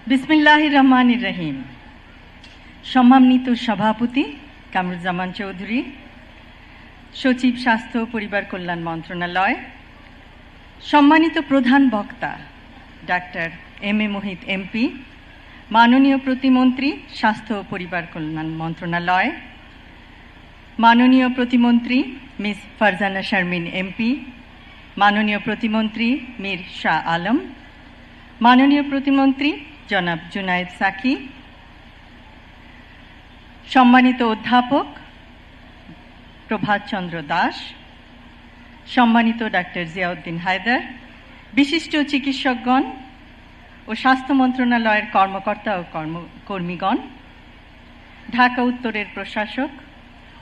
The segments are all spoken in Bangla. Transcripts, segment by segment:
বিসমিল্লাহির রহমানির রহিম। সম্মানিত সভাপতি কামরুজ্জামান চৌধুরী, সচিব স্বাস্থ্য ও পরিবার কল্যাণ মন্ত্রণালয়, সম্মানিত প্রধান বক্তা ডাক্তার এম.এ. মোহিত এমপি, মাননীয় প্রতিমন্ত্রী স্বাস্থ্য ও পরিবার কল্যাণ মন্ত্রণালয়, মাননীয় প্রতিমন্ত্রী মিস ফারজানা শারমিন এমপি, মাননীয় প্রতিমন্ত্রী মীর শাহ আলম, মাননীয় প্রতিমন্ত্রী জনাব জুনায়েদ সাকি, সম্মানিত অধ্যাপক প্রভাত চন্দ্র দাস, সম্মানিত ডাক্তার জিয়াউদ্দিন হায়দার, বিশিষ্ট চিকিৎসকগণ ও স্বাস্থ্য মন্ত্রণালয়ের কর্মকর্তা ও কর্মীগণ, ঢাকা উত্তরের প্রশাসক,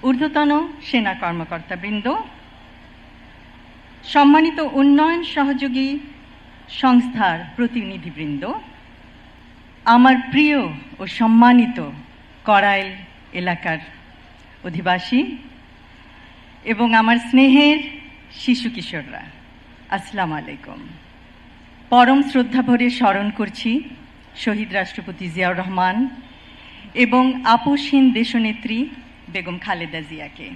ঊর্ধ্বতন সেনা কর্মকর্তাবৃন্দ, সম্মানিত উন্নয়ন সহযোগী সংস্থার প্রতিনিধিবৃন্দ, আমার প্রিয় ও সম্মানিত কড়াইল এলাকার অধিবাসী এবং আমার স্নেহের শিশু কিশোররা, আসসালামু আলাইকুম। পরম শ্রদ্ধাভরে স্মরণ করছি শহীদ রাষ্ট্রপতি জিয়াউর রহমান এবং আপোষহীন দেশনেত্রী বেগম খালেদা জিয়াকে।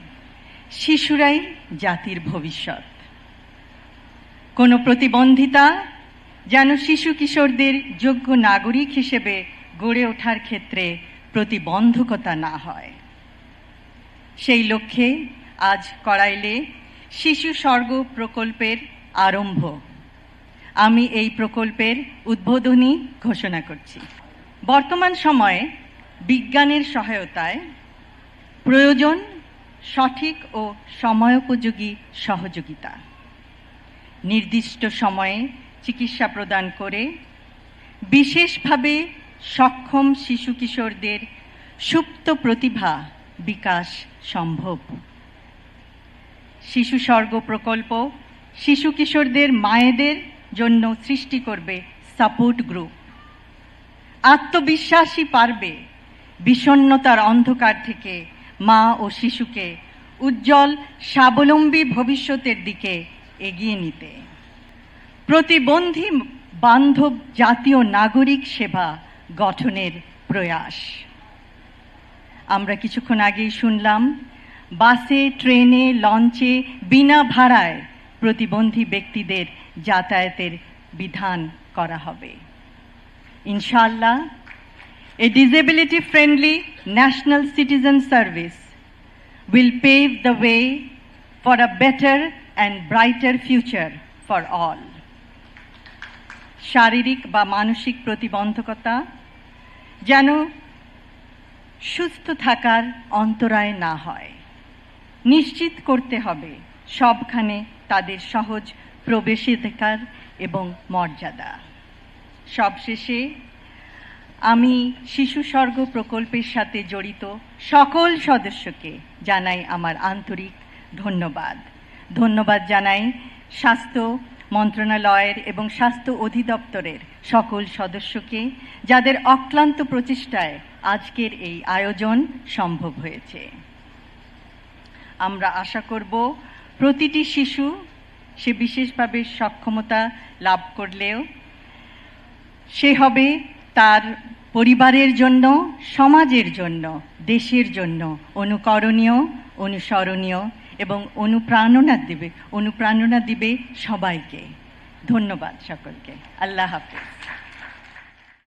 শিশুরাই জাতির ভবিষ্যৎ। কোনো প্রতিবন্ধিতা যেন শিশু কিশোরদের যোগ্য নাগরিক হিসেবে গড়ে ওঠার ক্ষেত্রে প্রতিবন্ধকতা না হয়, সেই লক্ষ্যে আজ কড়াইলে শিশু স্বর্গ প্রকল্পের আরম্ভ। আমি এই প্রকল্পের উদ্বোধনী ঘোষণা করছি। বর্তমান সময়ে বিজ্ঞানের সহায়তায় প্রয়োজন সঠিক ও সময়োপযোগী সহযোগিতা। নির্দিষ্ট সময়ে চিকিৎসা প্রদান করে বিশেষভাবে সক্ষম শিশু কিশোরদের সুপ্ত প্রতিভা বিকাশ সম্ভব। শিশু স্বর্গ প্রকল্প শিশু কিশোরদের মায়েদের জন্য সৃষ্টি করবে সাপোর্ট গ্রুপ। আত্মবিশ্বাসী পারবে বিষণ্ণতার অন্ধকার থেকে মা ও শিশুকে উজ্জ্বল স্বাবলম্বী ভবিষ্যতের দিকে এগিয়ে নিতে। প্রতিবন্ধী বান্ধব জাতীয় নাগরিক সেবা গঠনের প্রয়াস। আমরা কিছুক্ষণ আগেই শুনলাম, বাসে, ট্রেনে, লঞ্চে বিনা ভাড়ায় প্রতিবন্ধী ব্যক্তিদের যাতায়াতের বিধান করা হবে। ইনশাআল্লাহ, a disability friendly national citizen service will pave the way for a better and brighter future for all. শারীরিক বা মানসিক প্রতিবন্ধকতা যেন সুস্থ থাকার অন্তরায় না হয়, নিশ্চিত করতে হবে সবখানে তাদের সহজ প্রবেশাধিকার এবং মর্যাদা। সবশেষে আমি শিশু স্বর্গ প্রকল্পের সাথে জড়িত সকল সদস্যকে জানাই আমার আন্তরিক ধন্যবাদ। ধন্যবাদ জানাই স্বাস্থ্য মন্ত্রণালয়ের এবং স্বাস্থ্য অধিদপ্তরের সকল সদস্যকে, যাদের অক্লান্ত প্রচেষ্টায় আজকের এই আয়োজন সম্ভব হয়েছে। আমরা আশা করব প্রতিটি শিশু, সে বিশেষভাবে সক্ষমতা লাভ করলেও সে হবে তার পরিবারের জন্য, সমাজের জন্য, দেশের জন্য অনুকরণীয়, অনুসরণীয় এবং অনুপ্রেরণা দিবে সবাইকে। ধন্যবাদ সকলকে। আল্লাহ হাফেজ।